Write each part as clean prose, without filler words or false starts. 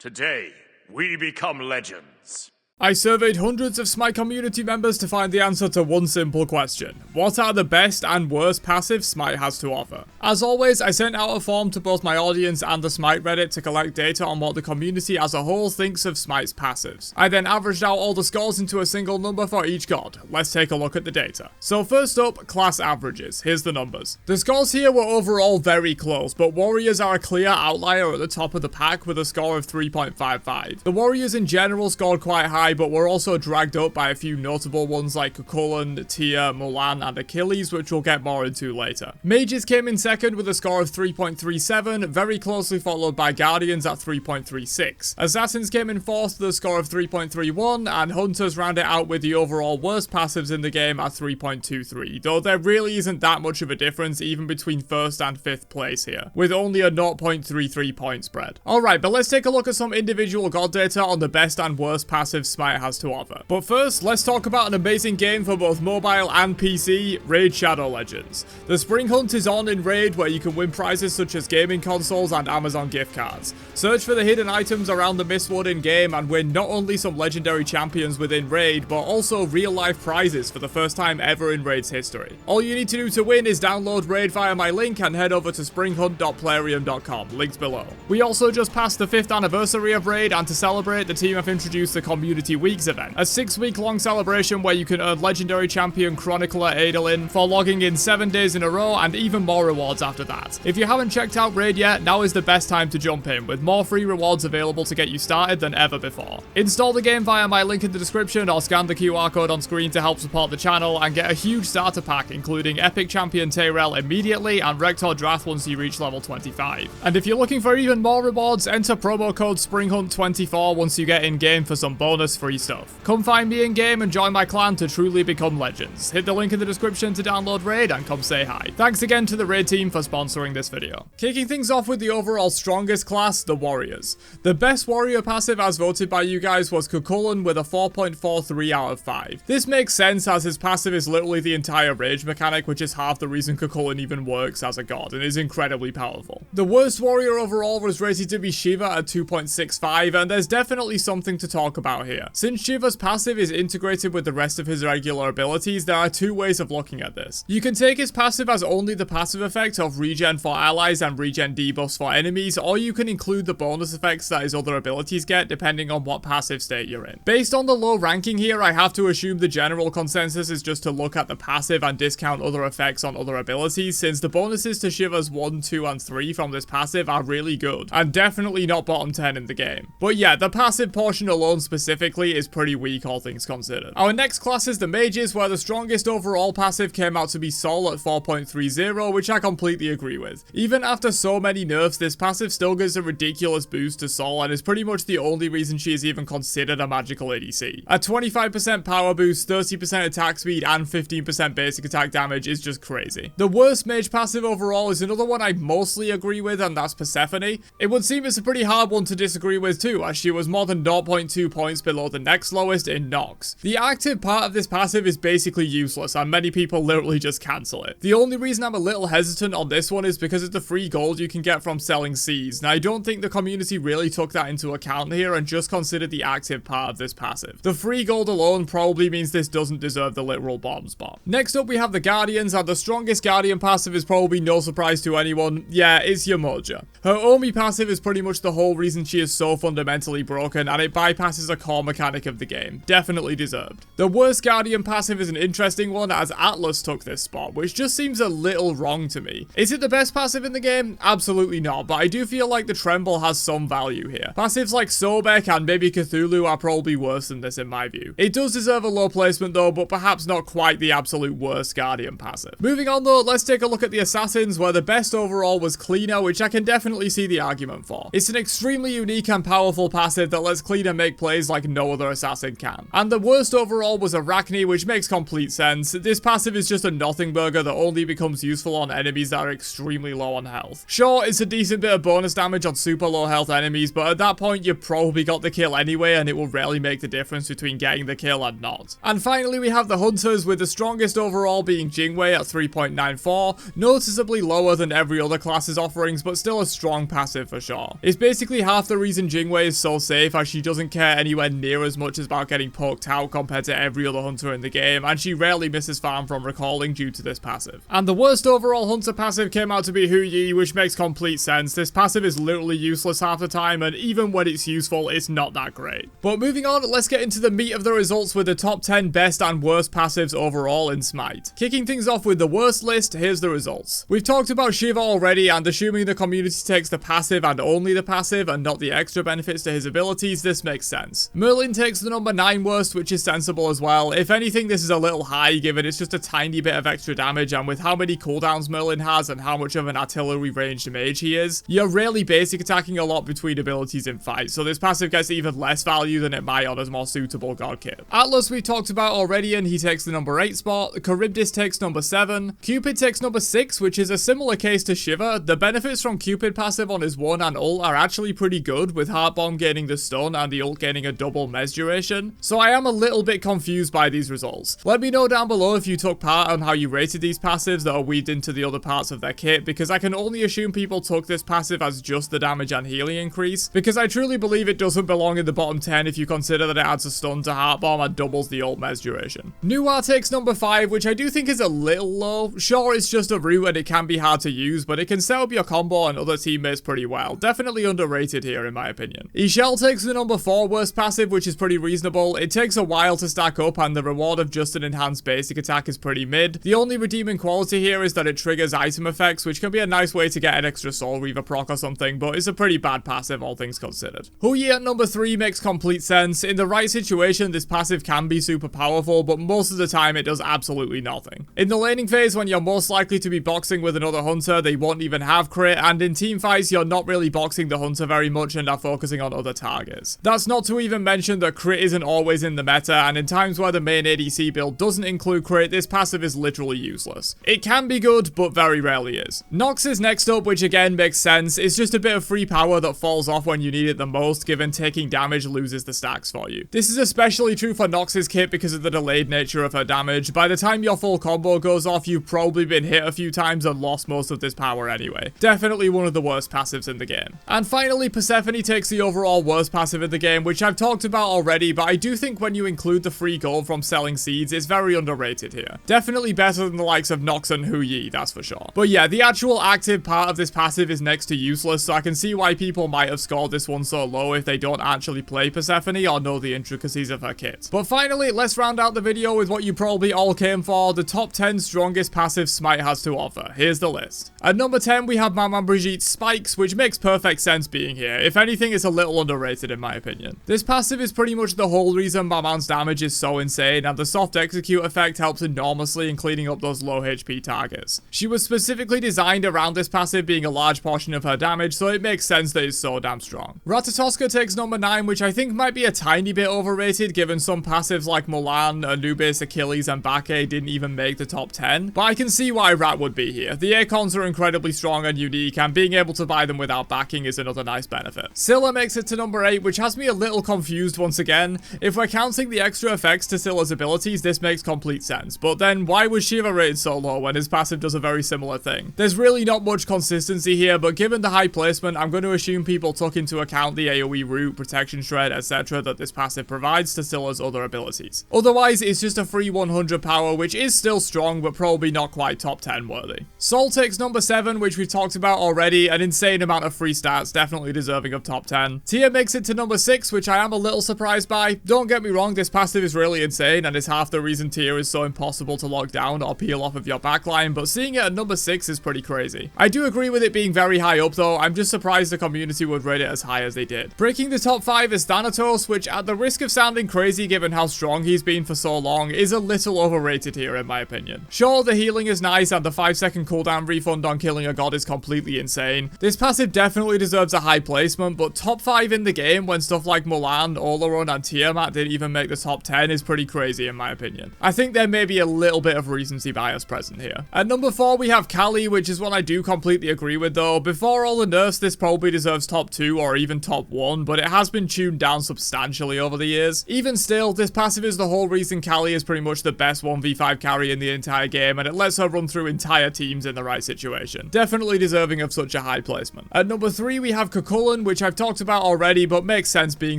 Today, we become legends. I surveyed hundreds of Smite community members to find the answer to one simple question. What are the best and worst passives Smite has to offer? As always, I sent out a form to both my audience and the Smite Reddit to collect data on what the community as a whole thinks of Smite's passives. I then averaged out all the scores into a single number for each god. Let's take a look at the data. So first up, class averages. Here's the numbers. The scores here were overall very close, but Warriors are a clear outlier at the top of the pack with a score of 3.55. The Warriors in general scored quite high, but were also dragged up by a few notable ones like Kukulkan, Tia, Mulan, and Achilles, which we'll get more into later. Mages came in second with a score of 3.37, very closely followed by Guardians at 3.36. Assassins came in fourth with a score of 3.31, and Hunters rounded out with the overall worst passives in the game at 3.23, though there really isn't that much of a difference even between first and fifth place here, with only a 0.33 point spread. Alright, but let's take a look at some individual god data on the best and worst passives Smite has to offer. But first, let's talk about an amazing game for both mobile and PC, Raid Shadow Legends. The Spring Hunt is on in Raid, where you can win prizes such as gaming consoles and Amazon gift cards. Search for the hidden items around the Mistwood in-game and win not only some legendary champions within Raid, but also real-life prizes for the first time ever in Raid's history. All you need to do to win is download Raid via my link and head over to springhunt.plarium.com, links below. We also just passed the 5th anniversary of Raid, and to celebrate, the team have introduced the Community Weeks event, a 6-week-long celebration where you can earn legendary champion Chronicler Adolin for logging in 7 days in a row, and even more rewards after that. If you haven't checked out Raid yet, now is the best time to jump in, with more free rewards available to get you started than ever before. Install the game via my link in the description or scan the QR code on screen to help support the channel and get a huge starter pack including Epic Champion Tyrell immediately and Rector Draft once you reach level 25. And if you're looking for even more rewards, enter promo code SpringHunt24 once you get in game for some bonus free stuff. Come find me in game and join my clan to truly become legends. Hit the link in the description to download Raid and come say hi. Thanks again to the Raid team for sponsoring this video. Kicking things off with the overall strongest class, the Warriors. The best Warrior passive as voted by you guys was Kukulkan with a 4.43 out of 5. This makes sense as his passive is literally the entire rage mechanic, which is half the reason Kukulkan even works as a god and is incredibly powerful. The worst Warrior overall was rated to be Shiva at 2.65, and there's definitely something to talk about here. Since Shiva's passive is integrated with the rest of his regular abilities, there are two ways of looking at this. You can take his passive as only the passive effect of regen for allies and regen debuffs for enemies, or you can include the bonus effects that his other abilities get depending on what passive state you're in. Based on the low ranking here, I have to assume the general consensus is just to look at the passive and discount other effects on other abilities, since the bonuses to Shiva's 1, 2, and 3 from this passive are really good, and definitely not bottom 10 in the game. But yeah, the passive portion alone specifically is pretty weak all things considered. Our next class is the Mages, where the strongest overall passive came out to be Sol at 4.30, which I completely agree with. Even after so many nerfs, this passive still gives a ridiculous boost to Sol and is pretty much the only reason she is even considered a magical ADC. A 25% power boost, 30% attack speed, and 15% basic attack damage is just crazy. The worst mage passive overall is another one I mostly agree with, and that's Persephone. It would seem it's a pretty hard one to disagree with too, as she was more than 0.2 points below the next lowest in Nox. The active part of this passive is basically useless, and many people literally just cancel it. The only reason I'm a little hesitant on this one is because of the free gold you can get from selling Seas. Now, I don't think the community really took that into account here and just considered the active part of this passive. The free gold alone probably means this doesn't deserve the literal bomb spot. Next up, we have the Guardians, and the strongest Guardian passive is probably no surprise to anyone. Yeah, it's Yamoja. Her Omi passive is pretty much the whole reason she is so fundamentally broken, and it bypasses a core mechanic of the game. Definitely deserved. The worst Guardian passive is an interesting one, as Atlas took this spot, which just seems a little wrong to me. Is it the best passive in the game? Absolutely not, but I do feel like the Tremble has some value here. Passives like Sobek and maybe Cthulhu are probably worse than this in my view. It does deserve a low placement though, but perhaps not quite the absolute worst Guardian passive. Moving on though, let's take a look at the Assassins, where the best overall was Cleaner, which I can definitely see the argument for. It's an extremely unique and powerful passive that lets Cleaner make plays like no no other assassin can. And the worst overall was Arachne, which makes complete sense. This passive is just a nothing burger that only becomes useful on enemies that are extremely low on health. Sure, it's a decent bit of bonus damage on super low health enemies, but at that point you probably got the kill anyway, and it will rarely make the difference between getting the kill and not. And finally we have the Hunters, with the strongest overall being Jingwei at 3.94, noticeably lower than every other class's offerings, but still a strong passive for sure. It's basically half the reason Jingwei is so safe, as she doesn't care anywhere near as much about getting poked out compared to every other Hunter in the game, and she rarely misses farm from recalling due to this passive. And the worst overall Hunter passive came out to be Hu Yi, which makes complete sense. This passive is literally useless half the time, and even when it's useful, it's not that great. But moving on, let's get into the meat of the results with the top 10 best and worst passives overall in Smite. Kicking things off with the worst list, here's the results. We've talked about Shiva already, and assuming the community takes the passive and only the passive and not the extra benefits to his abilities, this makes sense. Merlin takes the number 9 worst, which is sensible as well. If anything, this is a little high given it's just a tiny bit of extra damage, and with how many cooldowns Merlin has and how much of an artillery ranged mage he is, you're rarely basic attacking a lot between abilities in fight, so this passive gets even less value than it might on his more suitable god kit. Atlas we talked about already, and he takes the number 8 spot. Charybdis takes number 7. Cupid takes number 6, which is a similar case to Shiva. The benefits from Cupid passive on his 1 and ult are actually pretty good, with Heart Bomb gaining the stun and the ult gaining a double mes duration. So I am a little bit confused by these results. Let me know down below if you took part on how you rated these passives that are weaved into the other parts of their kit, because I can only assume people took this passive as just the damage and healing increase, because I truly believe it doesn't belong in the bottom 10 if you consider that it adds a stun to Heart Bomb and doubles the ult mes duration. Nuar takes number 5, which I do think is a little low. Sure, it's just a root and it can be hard to use, but it can set up your combo and other teammates pretty well. Definitely underrated here in my opinion. Ishel takes the number 4 worst passive, which is pretty reasonable. It takes a while to stack up, and the reward of just an enhanced basic attack is pretty mid. The only redeeming quality here is that it triggers item effects, which can be a nice way to get an extra Soul Reaver proc or something, but it's a pretty bad passive all things considered. Hu Yi at number 3 makes complete sense. In the right situation, this passive can be super powerful, but most of the time it does absolutely nothing. In the laning phase, when you're most likely to be boxing with another Hunter, they won't even have crit, and in team fights, you're not really boxing the Hunter very much and are focusing on other targets. That's not to even mention that crit isn't always in the meta, and in times where the main ADC build doesn't include crit, this passive is literally useless. It can be good, but very rarely is. Nox is next up, which again makes sense. It's just a bit of free power that falls off when you need it the most, given taking damage loses the stacks for you. This is especially true for Nox's kit because of the delayed nature of her damage. By the time your full combo goes off, you've probably been hit a few times and lost most of this power anyway. Definitely one of the worst passives in the game. And finally, Persephone takes the overall worst passive in the game, which I've talked about already, but I do think when you include the free gold from selling seeds, it's very underrated here. Definitely better than the likes of Nox and Hu Yi, that's for sure. But yeah, the actual active part of this passive is next to useless, so I can see why people might have scored this one so low if they don't actually play Persephone or know the intricacies of her kit. But finally, let's round out the video with what you probably all came for, the top 10 strongest passives Smite has to offer. Here's the list. At number 10, we have Maman Brigitte's Spikes, which makes perfect sense being here. If anything, it's a little underrated in my opinion. This passive is pretty much the whole reason Maman's damage is so insane, and the soft execute effect helps enormously in cleaning up those low HP targets. She was specifically designed around this passive being a large portion of her damage, so it makes sense that it's so damn strong. Ratatoska takes number 9, which I think might be a tiny bit overrated given some passives like Mulan, Anubis, Achilles, and Bake didn't even make the top 10, but I can see why Rat would be here. The Acons are incredibly strong and unique, and being able to buy them without backing is another nice benefit. Scylla makes it to number 8, which has me a little confused once again. If we're counting the extra effects to Scylla's abilities, this makes complete sense, but then why was Shiva rated so low when his passive does a very similar thing? There's really not much consistency here, but given the high placement, I'm going to assume people took into account the AoE root, protection shred, etc. that this passive provides to Scylla's other abilities. Otherwise, it's just a free 100 power, which is still strong, but probably not quite top 10 worthy. Sol takes number 7, which we've talked about already, an insane amount of free stats, definitely deserving of top 10. Tia makes it to number 6, which I am a little surprised by. Don't get me wrong, this passive is really insane, and it's half the reason Tia is so impossible to lock down or peel off of your backline, but seeing it at number 6 is pretty crazy. I do agree with it being very high up though, I'm just surprised the community would rate it as high as they did. Breaking the top 5 is Thanatos, which at the risk of sounding crazy given how strong he's been for so long, is a little overrated here in my opinion. Sure, the healing is nice and the 5-second cooldown refund on killing a god is completely insane. This passive definitely deserves a high placement, but top 5 in the game when stuff like Mulan, solo run and Tiamat didn't even make the top 10 is pretty crazy in my opinion. I think there may be a little bit of recency bias present here. At number 4 we have Kali, which is one I do completely agree with though. Before all the nerfs, this probably deserves top 2 or even top 1, but it has been tuned down substantially over the years. Even still, this passive is the whole reason Kali is pretty much the best 1v5 carry in the entire game, and it lets her run through entire teams in the right situation. Definitely deserving of such a high placement. At number 3 we have Kukulkan, which I've talked about already, but makes sense being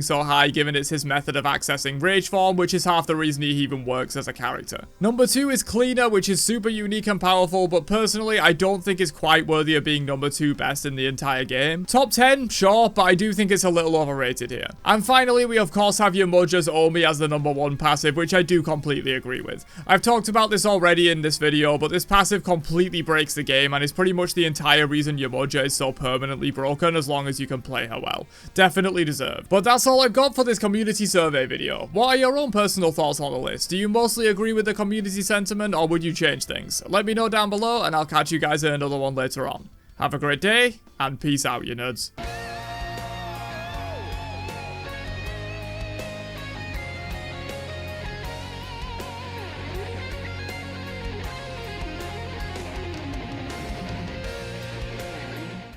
so high given it's his method of accessing rage form, which is half the reason he even works as a character. Number 2 is Cleaner, which is super unique and powerful, but personally I don't think it's quite worthy of being number 2 best in the entire game. Top 10, sure, but I do think it's a little overrated here. And finally, we of course have Yamudja's Omi as the number 1 passive, which I do completely agree with. I've talked about this already in this video, but this passive completely breaks the game and is pretty much the entire reason Yamudja is so permanently broken as long as you can play her well. Definitely deserved. But that's all I've got for this community survey video. What are your own personal thoughts on the list? Do you mostly agree with the community sentiment or would you change things? Let me know down below and I'll catch you guys in another one later on. Have a great day and peace out, you nerds.